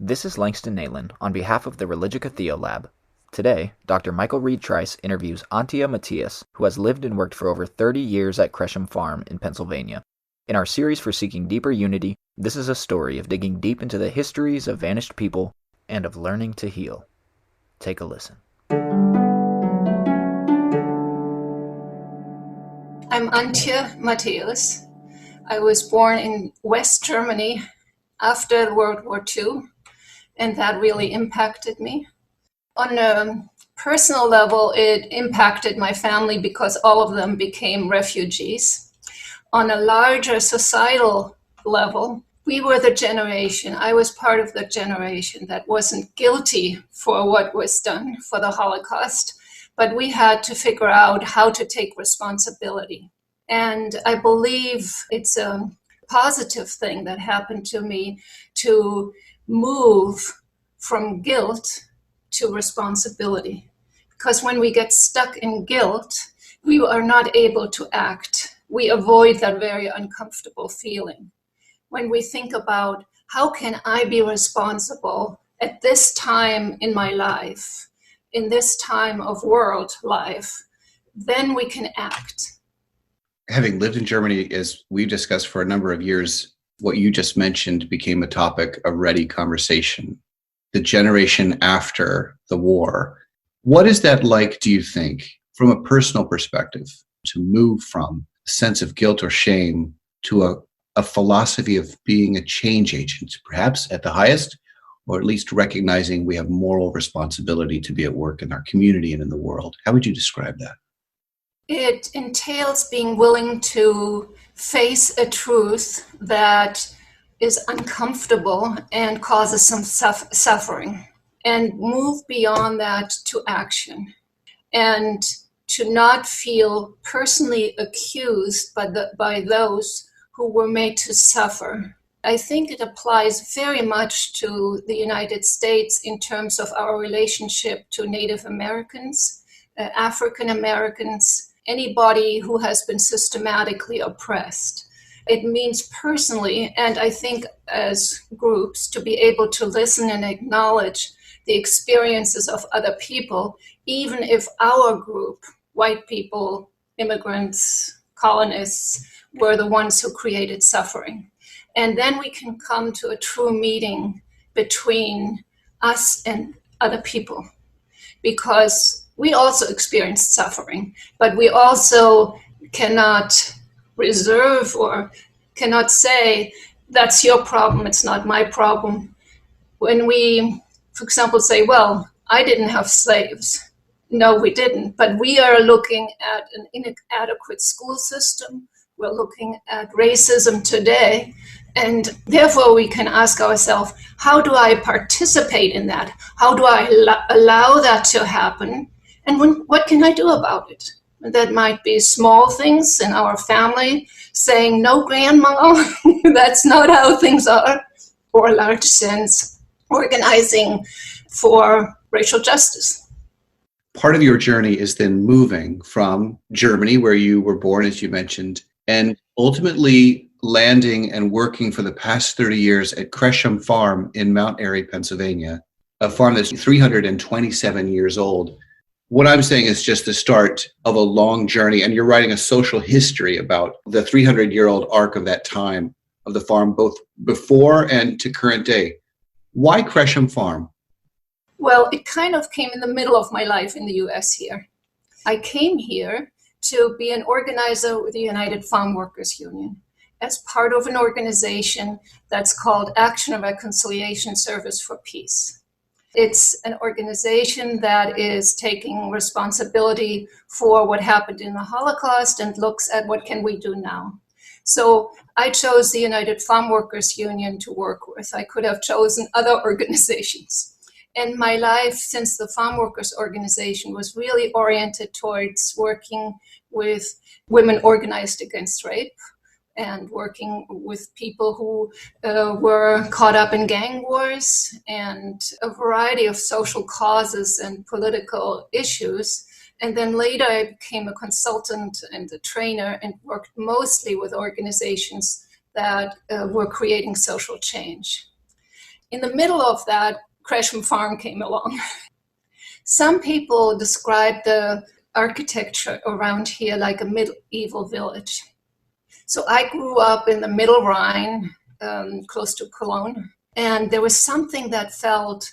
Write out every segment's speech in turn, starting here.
This is Langston Nayland on behalf of the Religica Theolab. Today, Dr. Michael Reid Trice interviews Antje Mattheus, who has lived and worked for over 30 years at Kresham Farm in Pennsylvania. In our series for Seeking Deeper Unity, this is a story of digging deep into the histories of vanished people and of learning to heal. Take a listen. I'm Antje Mattheus. I was born in West Germany after World War II, and that really impacted me. On a personal level, it impacted my family because all of them became refugees. On a larger societal level, we were the generation, I was part of the generation that wasn't guilty for what was done for the Holocaust, but we had to figure out how to take responsibility. And I believe it's a positive thing that happened to me to move from guilt to responsibility. Because when we get stuck in guilt, we are not able to act. We avoid that very uncomfortable feeling. When we think about how can I be responsible at this time in my life, in this time of world life, then we can act. Having lived in Germany, as we've discussed for a number of years, what you just mentioned became a topic of ready conversation. The generation after the war. What is that like, do you think, from a personal perspective, to move from a sense of guilt or shame to a philosophy of being a change agent, perhaps at the highest, or at least recognizing we have moral responsibility to be at work in our community and in the world? How would you describe that? It entails being willing to face a truth that is uncomfortable and causes some suffering, and move beyond that to action, and to not feel personally accused by those who were made to suffer. I think it applies very much to the United States in terms of our relationship to Native Americans, African Americans, anybody who has been systematically oppressed. It means personally, and I think as groups, to be able to listen and acknowledge the experiences of other people, even if our group, white people, immigrants, colonists, were the ones who created suffering. And then we can come to a true meeting between us and other people, because we also experienced suffering, but we also cannot reserve or cannot say, that's your problem, it's not my problem. When we, for example, say, well, I didn't have slaves. No, we didn't, but we are looking at an inadequate school system. We're looking at racism today. And therefore we can ask ourselves, how do I participate in that? How do I allow that to happen? And what can I do about it? That might be small things in our family, saying, no, grandma, that's not how things are, or a large sense, organizing for racial justice. Part of your journey is then moving from Germany, where you were born, as you mentioned, and ultimately landing and working for the past 30 years at Kresham Farm in Mount Airy, Pennsylvania, a farm that's 327 years old. What I'm saying is just the start of a long journey, and you're writing a social history about the 300-year-old arc of that time of the farm, both before and to current day. Why Kresham Farm? Well, it kind of came in the middle of my life in the US here. I came here to be an organizer with the United Farm Workers Union as part of an organization that's called Action and Reconciliation Service for Peace. It's an organization that is taking responsibility for what happened in the Holocaust and looks at what can we do now. So I chose the United Farm Workers Union to work with. I could have chosen other organizations. And my life since the Farm Workers Organization was really oriented towards working with women organized against rape, and working with people who were caught up in gang wars and a variety of social causes and political issues. And then later I became a consultant and a trainer and worked mostly with organizations that were creating social change. In the middle of that, Kresham Farm came along. Some people describe the architecture around here like a medieval village. So I grew up in the Middle Rhine, close to Cologne, and there was something that felt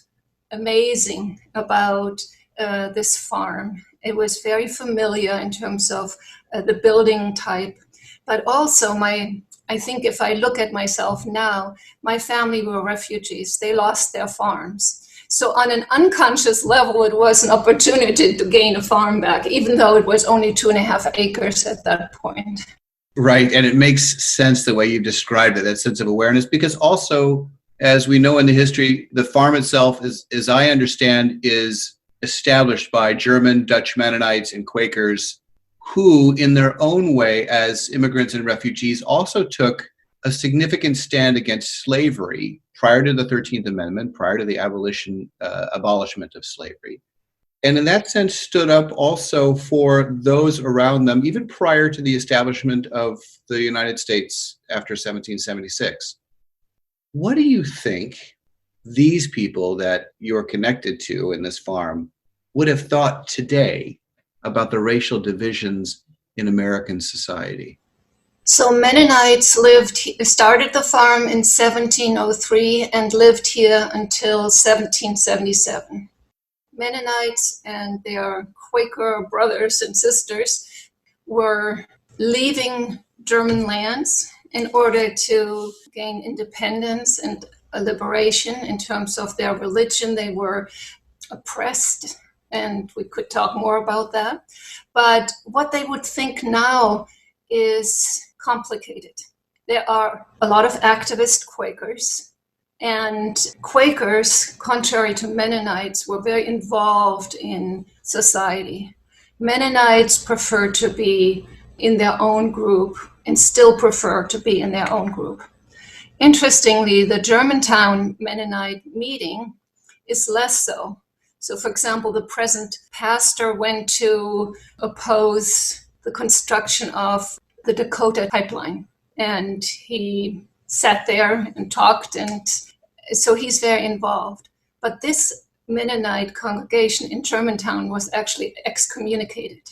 amazing about this farm. It was very familiar in terms of the building type, but also I think if I look at myself now, my family were refugees. They lost their farms. So on an unconscious level, it was an opportunity to gain a farm back, even though it was only 2.5 acres at that point. Right. And it makes sense the way you described it, that sense of awareness, because also, as we know in the history, the farm itself, as I understand, is established by German, Dutch Mennonites, and Quakers who, in their own way, as immigrants and refugees, also took a significant stand against slavery prior to the 13th Amendment, prior to the abolishment of slavery. And in that sense, stood up also for those around them, even prior to the establishment of the United States after 1776. What do you think these people that you're connected to in this farm would have thought today about the racial divisions in American society? So Mennonites started the farm in 1703 and lived here until 1777. Mennonites and their Quaker brothers and sisters were leaving German lands in order to gain independence and a liberation in terms of their religion. They were oppressed, and we could talk more about that. But what they would think now is complicated. There are a lot of activist Quakers, and Quakers, contrary to Mennonites, were very involved in society. Mennonites prefer to be in their own group and still prefer to be in their own group. Interestingly, the Germantown Mennonite meeting is less so. So, for example, the present pastor went to oppose the construction of the Dakota pipeline, and he sat there and talked, and so he's very involved. But this Mennonite congregation in Germantown was actually excommunicated.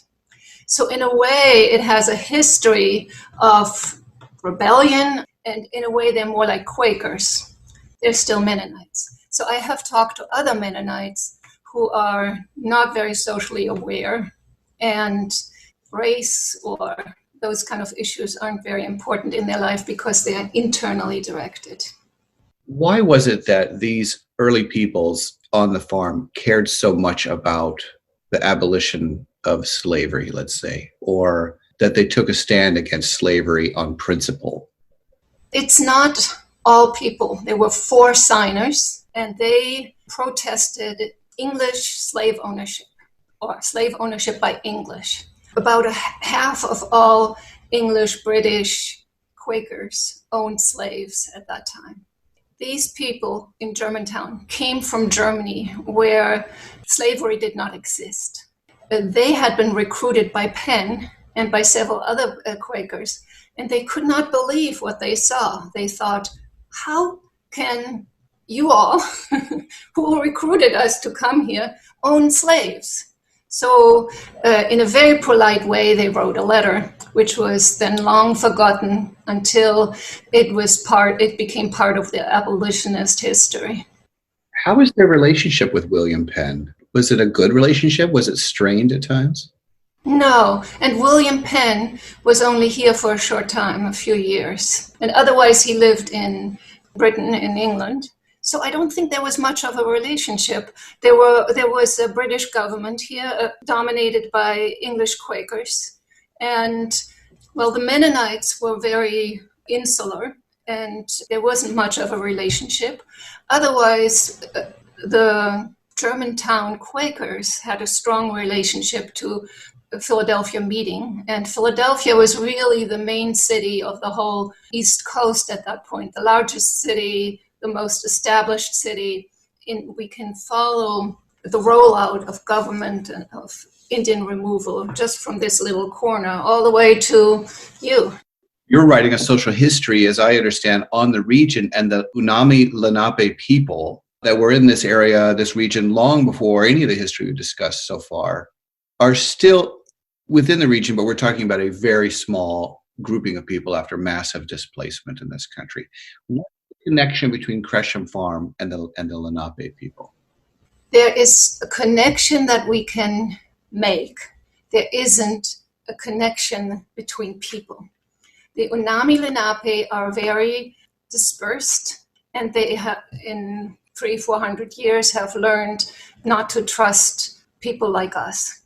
So in a way, it has a history of rebellion, and in a way, they're more like Quakers. They're still Mennonites. So I have talked to other Mennonites who are not very socially aware, and race or those kind of issues aren't very important in their life because they are internally directed. Why was it that these early peoples on the farm cared so much about the abolition of slavery, let's say, or that they took a stand against slavery on principle? It's not all people. There were 4 signers, and they protested English slave ownership, or slave ownership by English. About half of all English, British Quakers owned slaves at that time. These people in Germantown came from Germany, where slavery did not exist. They had been recruited by Penn and by several other Quakers, and they could not believe what they saw. They thought, how can you all, who recruited us to come here, own slaves? So in a very polite way, they wrote a letter, which was then long forgotten until it became part of the abolitionist history. How was their relationship with William Penn? Was it a good relationship? Was it strained at times? No, and William Penn was only here for a short time, a few years. And otherwise he lived in Britain, in England. So I don't think there was much of a relationship. There was a British government here dominated by English Quakers. And, well, the Mennonites were very insular, and there wasn't much of a relationship. Otherwise, the Germantown Quakers had a strong relationship to the Philadelphia meeting. And Philadelphia was really the main city of the whole East Coast at that point, the largest city, the most established city. We can follow the rollout of government and of Indian removal just from this little corner all the way to you. You're writing a social history, as I understand, on the region and the Unami Lenape people that were in this area, this region, long before any of the history we've discussed so far, are still within the region, but we're talking about a very small grouping of people after massive displacement in this country. What's the connection between Kresham Farm and the Lenape people? There is a connection that we can make. There isn't a connection between people. The Unami Lenape are very dispersed, and they have, in 300-400 years, have learned not to trust people like us.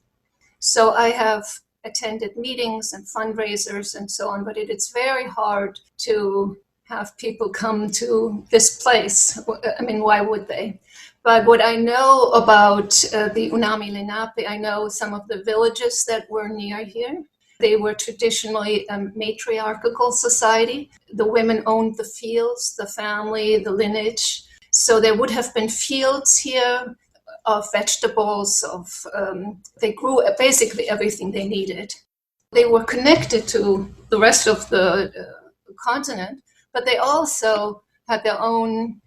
So I have attended meetings and fundraisers and so on, but it's very hard to have people come to this place. I mean, why would they? But what I know about the Unami Lenape, I know some of the villages that were near here. They were traditionally a matriarchal society. The women owned the fields, the family, the lineage. So there would have been fields here of vegetables, they grew basically everything they needed. They were connected to the rest of the continent, but they also had their own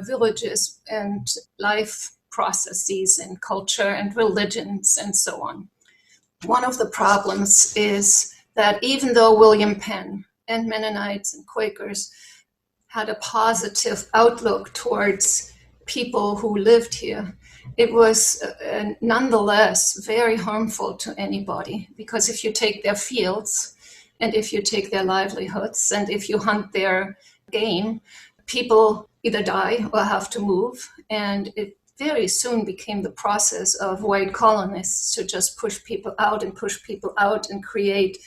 villages and life processes and culture and religions and so on. One of the problems is that even though William Penn and Mennonites and Quakers had a positive outlook towards people who lived here, it was nonetheless very harmful to anybody, because if you take their fields and if you take their livelihoods and if you hunt their game, people either die or have to move. And it very soon became the process of white colonists to just push people out and create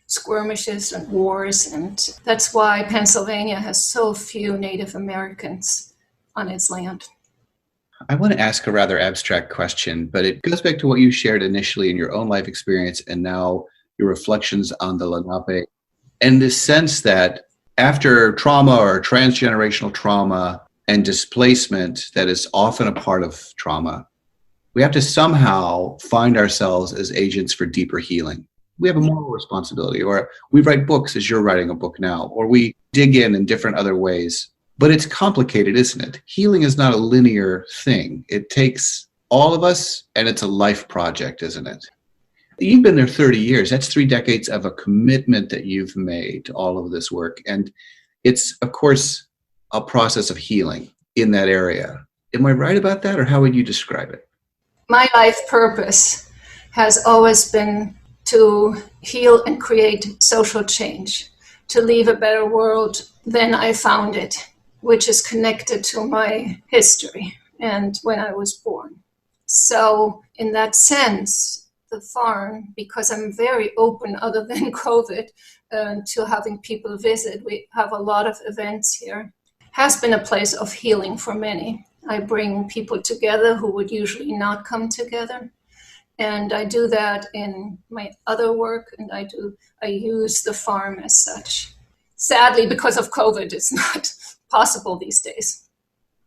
skirmishes and wars. And that's why Pennsylvania has so few Native Americans on its land. I want to ask a rather abstract question, but it goes back to what you shared initially in your own life experience and now your reflections on the Lenape, and this sense that after trauma or transgenerational trauma and displacement that is often a part of trauma, we have to somehow find ourselves as agents for deeper healing. We have a moral responsibility, or we write books as you're writing a book now, or we dig in different other ways. But it's complicated, isn't it? Healing is not a linear thing. It takes all of us, and it's a life project, isn't it? You've been there 30 years. That's 3 decades of a commitment that you've made to all of this work. And it's, of course, a process of healing in that area. Am I right about that, or how would you describe it? My life purpose has always been to heal and create social change, to leave a better world than I found it, which is connected to my history and when I was born. So in that sense, the farm, because I'm very open other than COVID to having people visit, we have a lot of events here, has been a place of healing for many. I bring people together who would usually not come together. And I do that in my other work, and I use the farm as such. Sadly, because of COVID, it's not possible these days.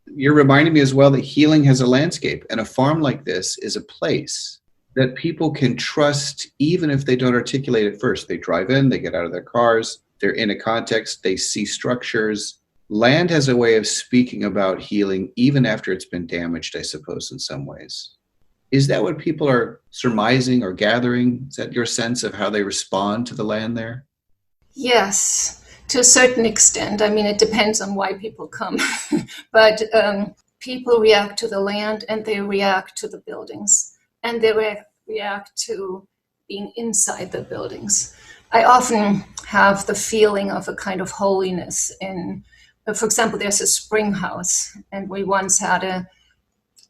You're reminding me as well that healing has a landscape, and a farm like this is a place that people can trust even if they don't articulate it first. They drive in, they get out of their cars, they're in a context, they see structures. Land has a way of speaking about healing even after it's been damaged, I suppose, in some ways. Is that what people are surmising or gathering? Is that your sense of how they respond to the land there? Yes, to a certain extent. I mean, it depends on why people come. But people react to the land, and they react to the buildings, and they react to being inside the buildings. I often have the feeling of a kind of holiness in, for example, there's a spring house, and we once had a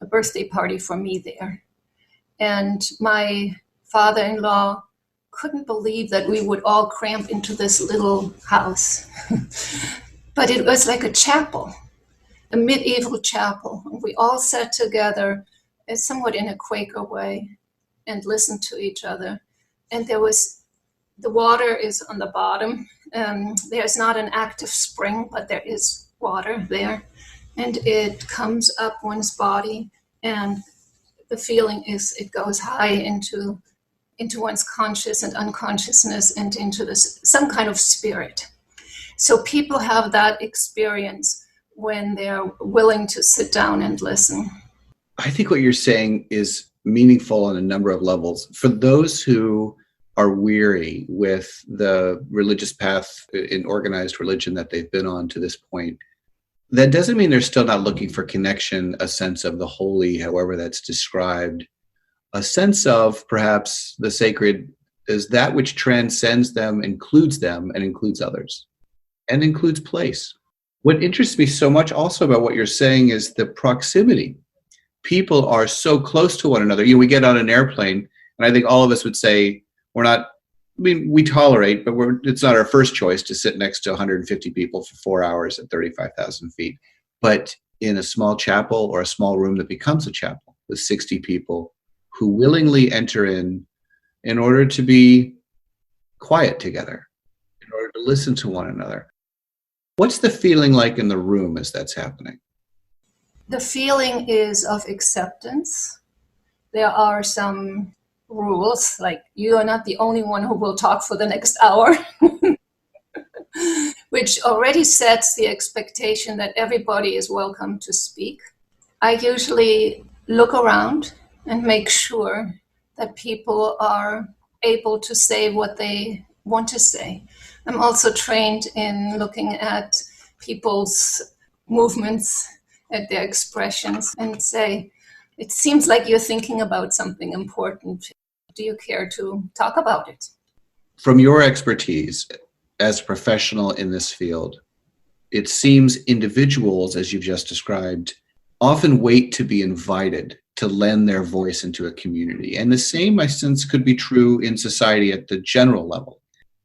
birthday party for me there. And my father-in-law couldn't believe that we would all cramp into this little house. But it was like a chapel, a medieval chapel. And we all sat together, somewhat in a Quaker way, and listened to each other. And the water is on the bottom. There's not an active spring, but there is water there. And it comes up one's body, and the feeling is it goes high into one's conscious and unconsciousness and into some kind of spirit. So people have that experience when they're willing to sit down and listen. I think what you're saying is meaningful on a number of levels. For those who are weary with the religious path in organized religion that they've been on to this point, that doesn't mean they're still not looking for connection, a sense of the holy, however that's described, a sense of perhaps the sacred is that which transcends them, and includes others, and includes place. What interests me so much also about what you're saying is the proximity. People are so close to one another. We get on an airplane, and I think all of us would say we tolerate, but it's not our first choice to sit next to 150 people for 4 hours at 35,000 feet. But in a small chapel or a small room that becomes a chapel with 60 people who willingly enter in order to be quiet together, in order to listen to one another. What's the feeling like in the room as that's happening? The feeling is of acceptance. There are some rules, like you are not the only one who will talk for the next hour, which already sets the expectation that everybody is welcome to speak. I usually look around and make sure that people are able to say what they want to say. I'm also trained in looking at people's movements, at their expressions, and say, it seems like you're thinking about something important. Do you care to talk about it? From your expertise as a professional in this field, it seems individuals, as you've just described, often wait to be invited to lend their voice into a community. And the same, I sense, could be true in society at the general level.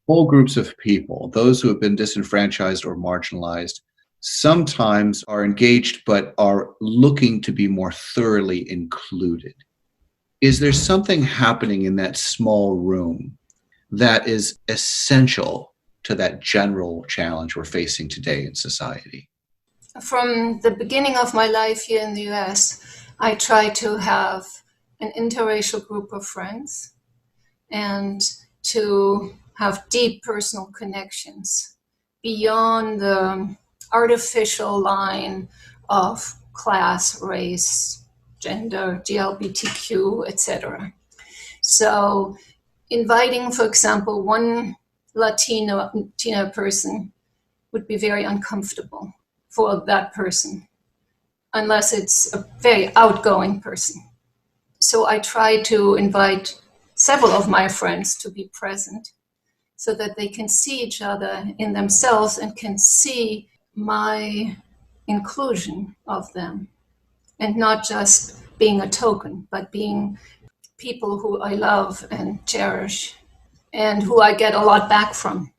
Whole groups of people, those who have been disenfranchised or marginalized, sometimes are engaged but are looking to be more thoroughly included. Is there something happening in that small room that is essential to that general challenge we're facing today in society? From the beginning of my life here in the US, I try to have an interracial group of friends and to have deep personal connections beyond the artificial line of class, race, gender, GLBTQ, etc. So inviting, for example, one Latina person would be very uncomfortable for that person, unless it's a very outgoing person. So I try to invite several of my friends to be present so that they can see each other in themselves and can see my inclusion of them, and not just being a token, but being people who I love and cherish and who I get a lot back from.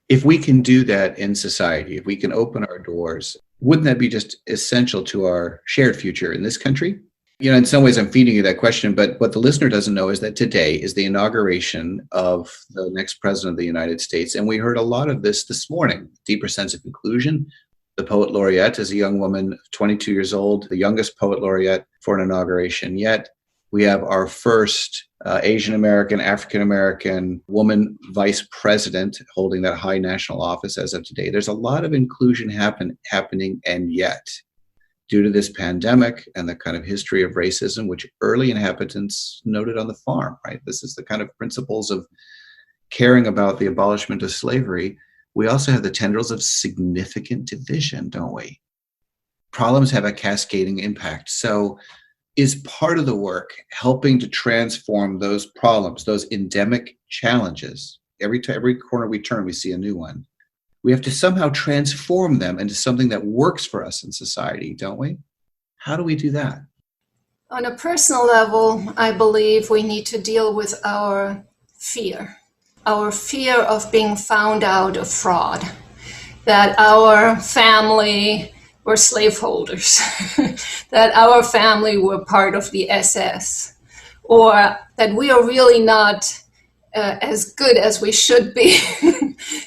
If we can do that in society, if we can open our doors, wouldn't that be just essential to our shared future in this country? In some ways I'm feeding you that question, but what the listener doesn't know is that today is the inauguration of the next president of the United States. And we heard a lot of this morning, deeper sense of inclusion. The poet laureate is a young woman, 22 years old, the youngest poet laureate for an inauguration yet. We have our first Asian American, African American woman vice president holding that high national office as of today. There's a lot of inclusion happening, and yet, due to this pandemic and the kind of history of racism, which early inhabitants noted on the farm, right? This is the kind of principles of caring about the abolishment of slavery. We also have the tendrils of significant division, don't we? Problems have a cascading impact. So is part of the work helping to transform those problems, those endemic challenges? Every corner we turn, we see a new one. We have to somehow transform them into something that works for us in society, don't we? How do we do that? On a personal level, I believe we need to deal with our fear of being found out a fraud, that our family were slaveholders, that our family were part of the SS, or that we are really not as good as we should be.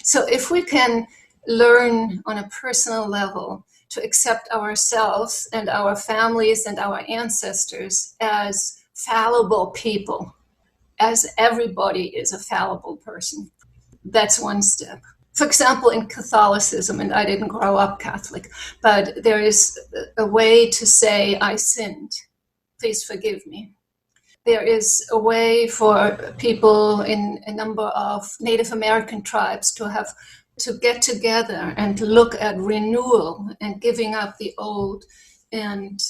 So if we can learn on a personal level to accept ourselves and our families and our ancestors as fallible people, as everybody is a fallible person, that's one step. For example, in Catholicism, and I didn't grow up Catholic, but there is a way to say, I sinned, please forgive me. There is a way for people in a number of Native American tribes to get together and to look at renewal and giving up the old and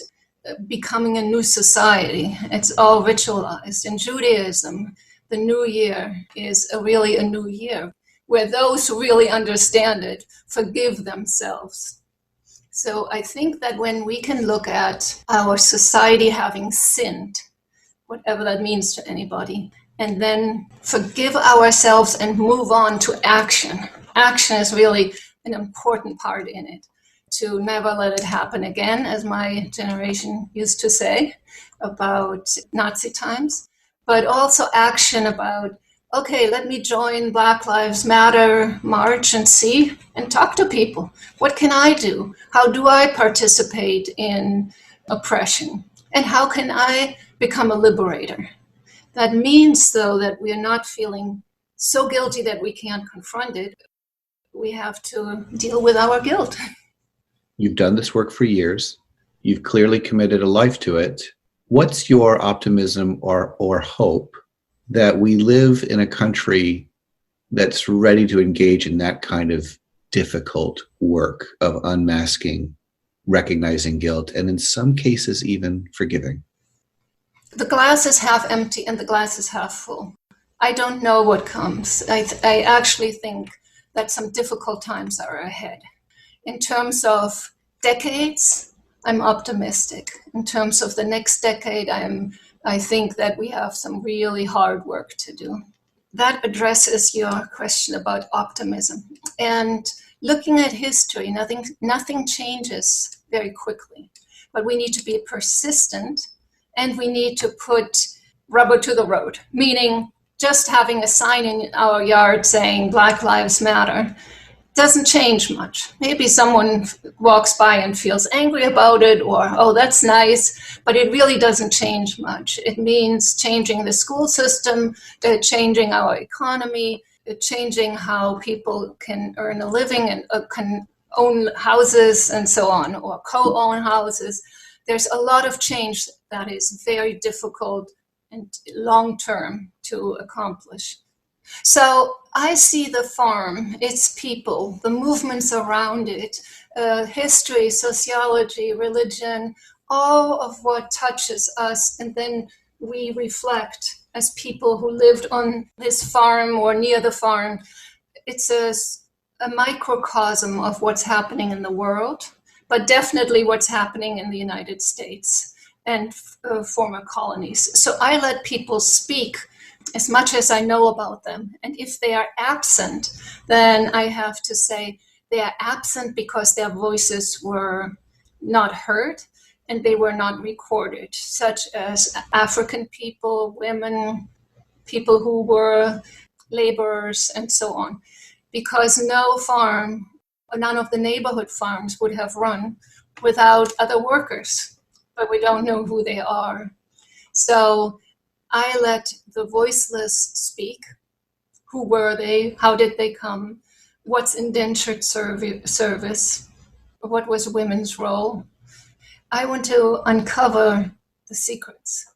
becoming a new society. It's all ritualized. In Judaism, the new year is really a new year, where those who really understand it forgive themselves. So I think that when we can look at our society having sinned, whatever that means to anybody, and then forgive ourselves and move on to action. Action is really an important part in it, to never let it happen again, as my generation used to say about Nazi times, but also action about, okay, let me join Black Lives Matter march and see and talk to people. What can I do? How do I participate in oppression? And how can I become a liberator? That means, though, that we are not feeling so guilty that we can't confront it. We have to deal with our guilt. You've done this work for years. You've clearly committed a life to it. What's your optimism or hope that we live in a country that's ready to engage in that kind of difficult work of unmasking, recognizing guilt, and in some cases even forgiving? The glass is half empty and the glass is half full. I don't know what comes. I actually think that some difficult times are ahead. In terms of decades, I'm optimistic. In terms of the next decade, I think that we have some really hard work to do. That addresses your question about optimism. And looking at history, nothing changes very quickly. But we need to be persistent, and we need to put rubber to the road, meaning just having a sign in our yard saying Black Lives Matter doesn't change much. Maybe someone walks by and feels angry about it, or, oh, that's nice, but it really doesn't change much. It means changing the school system, changing our economy, changing how people can earn a living and can own houses and so on, or co-own houses. There's a lot of change that is very difficult and long-term to accomplish. So I see the farm, its people, the movements around it, history, sociology, religion, all of what touches us, and then we reflect as people who lived on this farm or near the farm. It's a microcosm of what's happening in the world, but definitely what's happening in the United States and former colonies. So I let people speak as much as I know about them. And if they are absent, then I have to say they are absent because their voices were not heard and they were not recorded, such as African people, women, people who were laborers, and so on. Because no farm, none of the neighborhood farms would have run without other workers, but we don't know who they are. So I let the voiceless speak. Who were they? How did they come? What's indentured service? What was women's role? I want to uncover the secrets.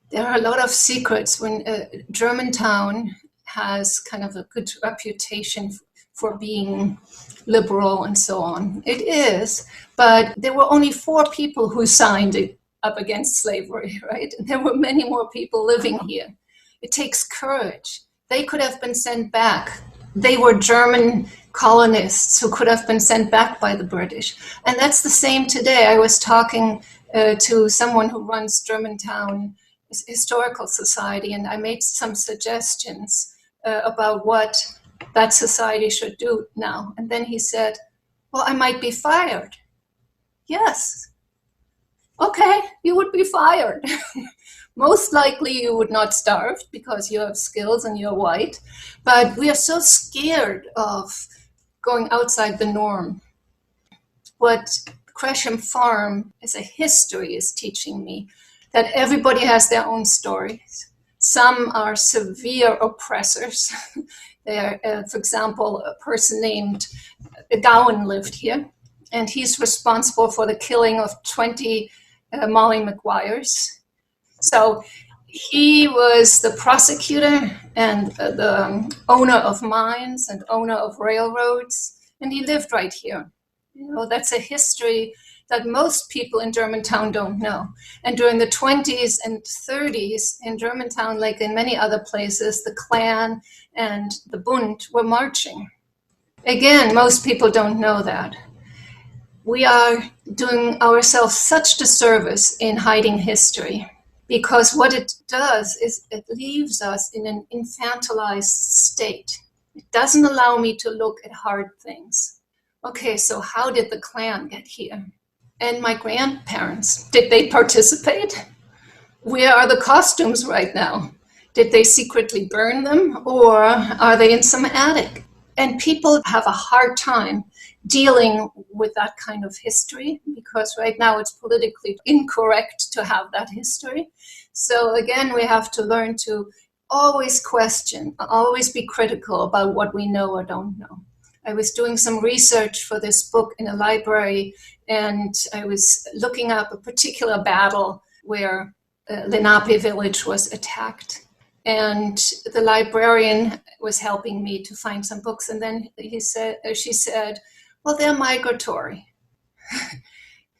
There are a lot of secrets. When Germantown has kind of a good reputation for being liberal and so on. It is, but there were only 4 people who signed it up against slavery, right? There were many more people living here. It takes courage. They could have been sent back. They were German colonists who could have been sent back by the British. And that's the same today. I was talking to someone who runs Germantown Historical Society, and I made some suggestions about what that society should do now. And then he said, well, I might be fired. Yes. Okay, you would be fired. Most likely you would not starve because you have skills and you're white. But we are so scared of going outside the norm. What Kresham Farm as a history is teaching me, that everybody has their own stories. Some are severe oppressors. There, for example, a person named Gowan lived here, and he's responsible for the killing of 20 Molly McGuires. So he was the prosecutor and the owner of mines and owner of railroads, and he lived right here. You know, that's a history that most people in Germantown don't know. And during the 20s and 30s in Germantown, like in many other places, the Klan and the Bund were marching. Again, most people don't know that. We are doing ourselves such disservice in hiding history, because what it does is it leaves us in an infantilized state. It doesn't allow me to look at hard things. Okay, so how did the Klan get here? And my grandparents, did they participate? Where are the costumes right now? Did they secretly burn them, or are they in some attic? And people have a hard time dealing with that kind of history, because right now it's politically incorrect to have that history. So again, we have to learn to always question, always be critical about what we know or don't know. I was doing some research for this book in a library, and I was looking up a particular battle where Lenape village was attacked. And the librarian was helping me to find some books. And then she said, well, they're migratory.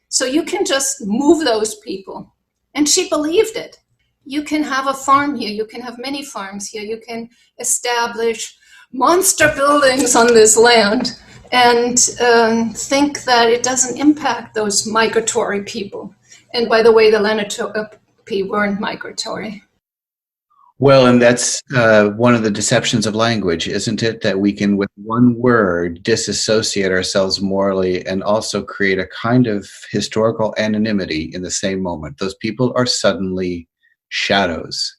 So you can just move those people. And she believed it. You can have a farm here. You can have many farms here. You can establish monster buildings on this land and think that it doesn't impact those migratory people. And by the way, the Lenape weren't migratory. Well, and that's one of the deceptions of language, isn't it? That we can, with one word, disassociate ourselves morally and also create a kind of historical anonymity in the same moment. Those people are suddenly shadows.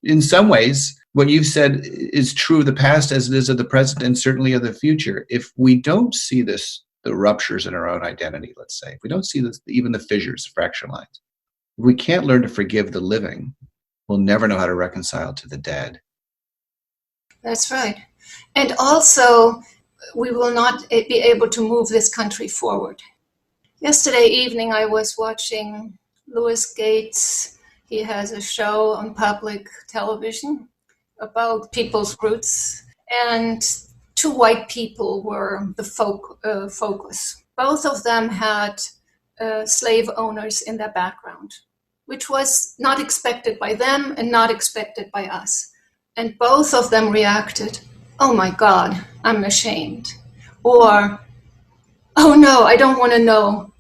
In some ways, what you've said is true of the past as it is of the present and certainly of the future. If we don't see this, the ruptures in our own identity, let's say, if we don't see this, even the fissures, fracture lines, if we can't learn to forgive the living, we'll never know how to reconcile to the dead. That's right. And also, we will not be able to move this country forward. Yesterday evening, I was watching Louis Gates. He has a show on public television about people's roots, and two white people were the focus. Both of them had slave owners in their background, which was not expected by them and not expected by us. And both of them reacted, oh my God, I'm ashamed. Or, oh no, I don't want to know.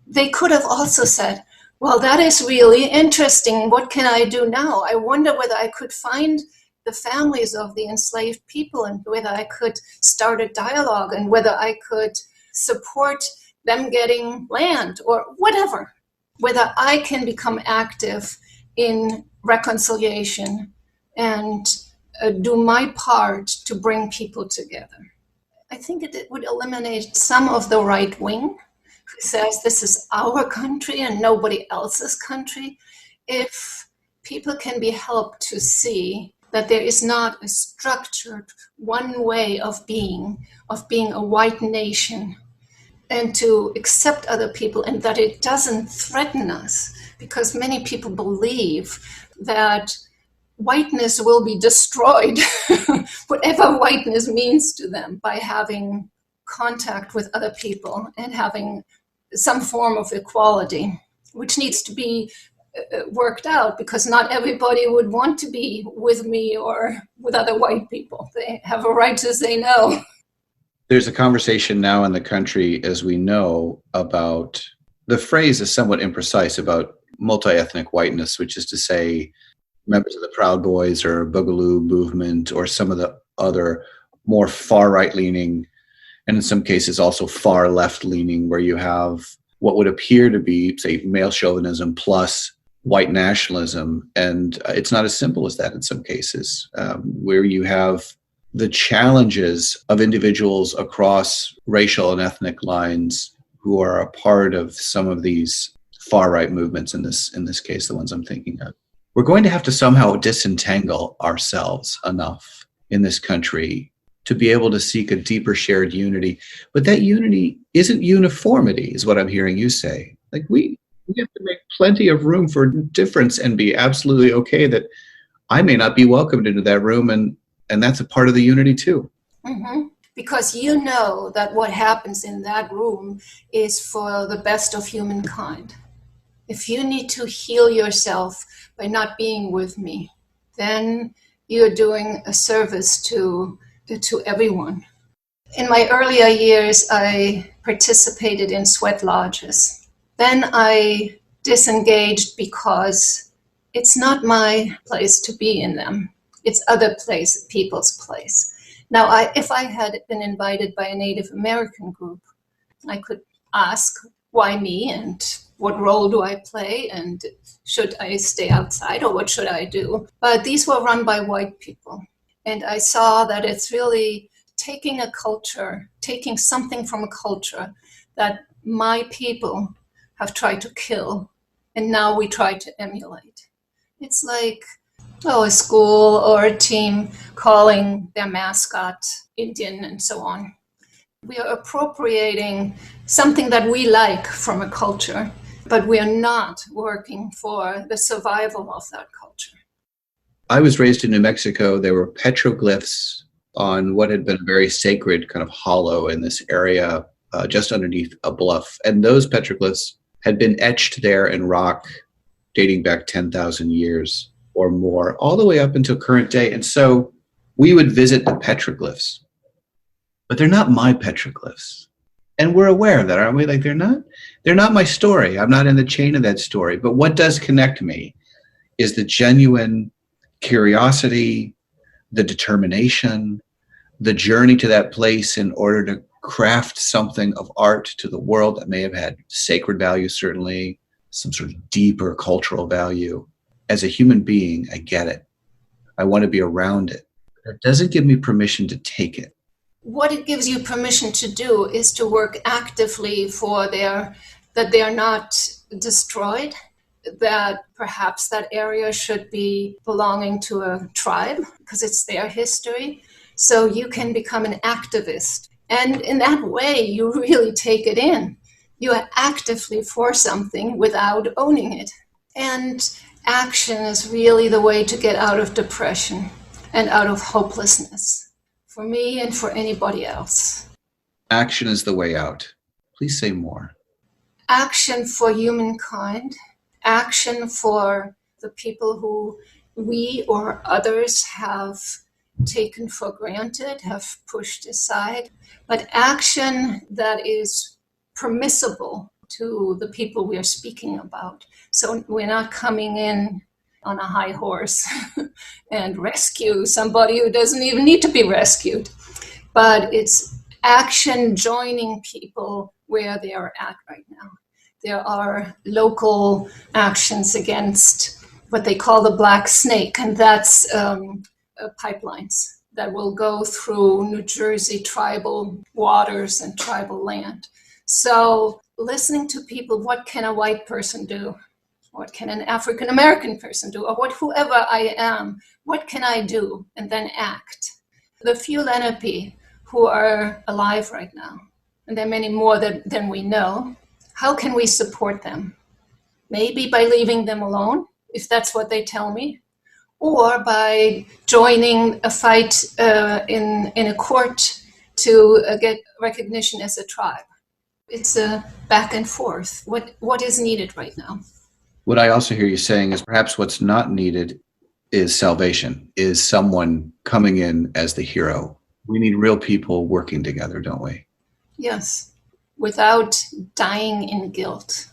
They could have also said, well, that is really interesting. What can I do now? I wonder whether I could find the families of the enslaved people and whether I could start a dialogue and whether I could support them getting land or whatever. Whether I can become active in reconciliation and do my part to bring people together. I think it would eliminate some of the right wing who says this is our country and nobody else's country. If people can be helped to see that there is not a structured one way of being a white nation, and to accept other people, and that it doesn't threaten us, because many people believe that whiteness will be destroyed, whatever whiteness means to them, by having contact with other people and having some form of equality, which needs to be worked out, because not everybody would want to be with me or with other white people. They have a right to say no. There's a conversation now in the country, as we know, about, the phrase is somewhat imprecise, about multi-ethnic whiteness, which is to say members of the Proud Boys or Boogaloo movement or some of the other more far-right leaning, and in some cases also far left leaning, where you have what would appear to be, say, male chauvinism plus white nationalism. And it's not as simple as that in some cases, where you have the challenges of individuals across racial and ethnic lines who are a part of some of these far-right movements, in this case, the ones I'm thinking of. We're going to have to somehow disentangle ourselves enough in this country to be able to seek a deeper shared unity. But that unity isn't uniformity, is what I'm hearing you say. Like we have to make plenty of room for difference and be absolutely okay that I may not be welcomed into that room, and that's a part of the unity too. Mm-hmm. Because you know that what happens in that room is for the best of humankind. If you need to heal yourself by not being with me, then you're doing a service to everyone. In my earlier years, I participated in sweat lodges. Then I disengaged because it's not my place to be in them. It's other people's place. Now, if I had been invited by a Native American group, I could ask, why me, and what role do I play, and should I stay outside, or what should I do? But these were run by white people. And I saw that it's really taking a culture, taking something from a culture that my people have tried to kill, and now we try to emulate. It's like, a school or a team calling their mascot Indian and so on. We are appropriating something that we like from a culture, but we are not working for the survival of that culture. I was raised in New Mexico. There were petroglyphs on what had been a very sacred kind of hollow in this area, just underneath a bluff. And those petroglyphs had been etched there in rock dating back 10,000 years or more, all the way up until current day. And so we would visit the petroglyphs, but they're not my petroglyphs. And we're aware of that, aren't we? Like they're not my story. I'm not in the chain of that story. But what does connect me is the genuine curiosity, the determination, the journey to that place in order to craft something of art to the world that may have had sacred value, certainly some sort of deeper cultural value. As a human being, I get it. I want to be around it. It doesn't give me permission to take it. What it gives you permission to do is to work actively that they are not destroyed, that perhaps that area should be belonging to a tribe because it's their history. So you can become an activist. And in that way, you really take it in. You are actively for something without owning it. And action is really the way to get out of depression and out of hopelessness, for me and for anybody else. Action is the way out. Please say more. Action for humankind, action for the people who we or others have taken for granted, have pushed aside, but action that is permissible to the people we are speaking about. So we're not coming in on a high horse and rescue somebody who doesn't even need to be rescued. But it's action joining people where they are at right now. There are local actions against what they call the black snake, and that's pipelines that will go through New Jersey tribal waters and tribal land. So listening to people, what can a white person do? What can an African American person do? Or whoever I am, what can I do? And then act. The few Lenape who are alive right now, and there are many more than we know, how can we support them? Maybe by leaving them alone, if that's what they tell me, or by joining a fight in a court to get recognition as a tribe. It's a back and forth. What is needed right now? What I also hear you saying is perhaps what's not needed is salvation, is someone coming in as the hero. We need real people working together, don't we? Yes, without dying in guilt.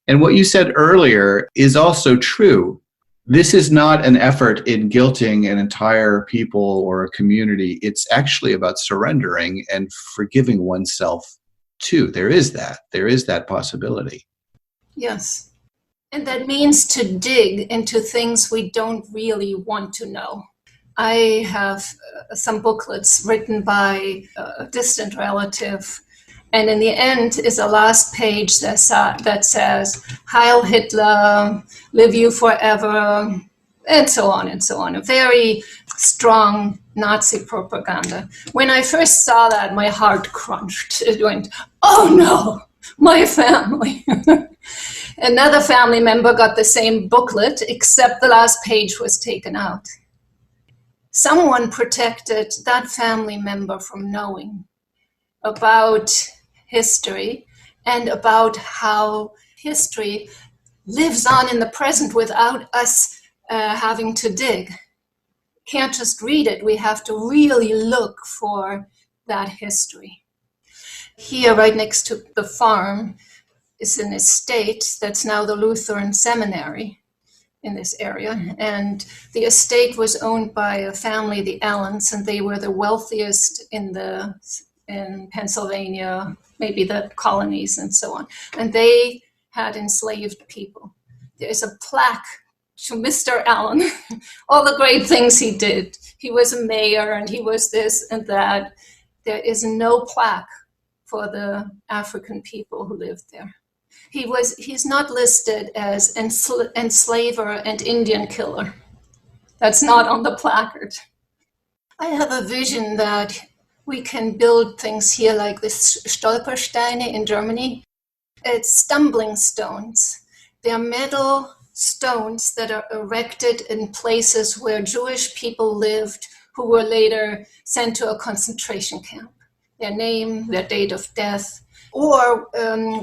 And what you said earlier is also true. This is not an effort in guilting an entire people or a community. It's actually about surrendering and forgiving oneself too. There is that possibility. Yes. And that means to dig into things we don't really want to know. I have some booklets written by a distant relative, and in the end is a last page that says, Heil Hitler, live you forever, and so on and so on. A very strong Nazi propaganda. When I first saw that, my heart crunched. It went, oh no, my family. Another family member got the same booklet, except the last page was taken out. Someone protected that family member from knowing about history and about how history lives on in the present without us having to dig. Can't just read it. We have to really look for that history. Here, right next to the farm, is an estate that's now the Lutheran seminary in this area. And the estate was owned by a family, the Allens, and they were the wealthiest in Pennsylvania, maybe the colonies and so on. And they had enslaved people. There's a plaque to Mr. Allen, all the great things he did. He was a mayor and he was this and that. There is no plaque for the African people who lived there. He's not listed as enslaver and Indian killer. That's not on the placard. I have a vision that we can build things here like this Stolpersteine in Germany. It's stumbling stones. They're metal stones that are erected in places where Jewish people lived who were later sent to a concentration camp. Their name, their date of death, or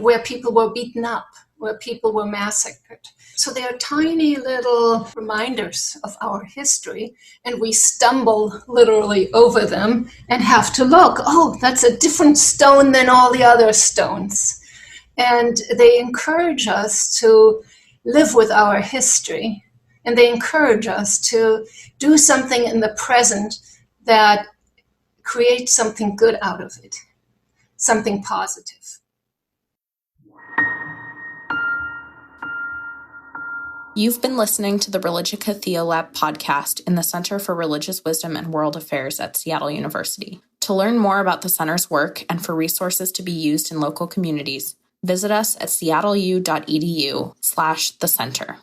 where people were beaten up, where people were massacred. So they are tiny little reminders of our history, and we stumble literally over them and have to look, oh, that's a different stone than all the other stones. And they encourage us to live with our history, and they encourage us to do something in the present that creates something good out of it, something positive. You've been listening to the Religica Theolab podcast in the Center for Religious Wisdom and World Affairs at Seattle University. To learn more about the center's work and for resources to be used in local communities, visit us at seattleu.edu/thecenter.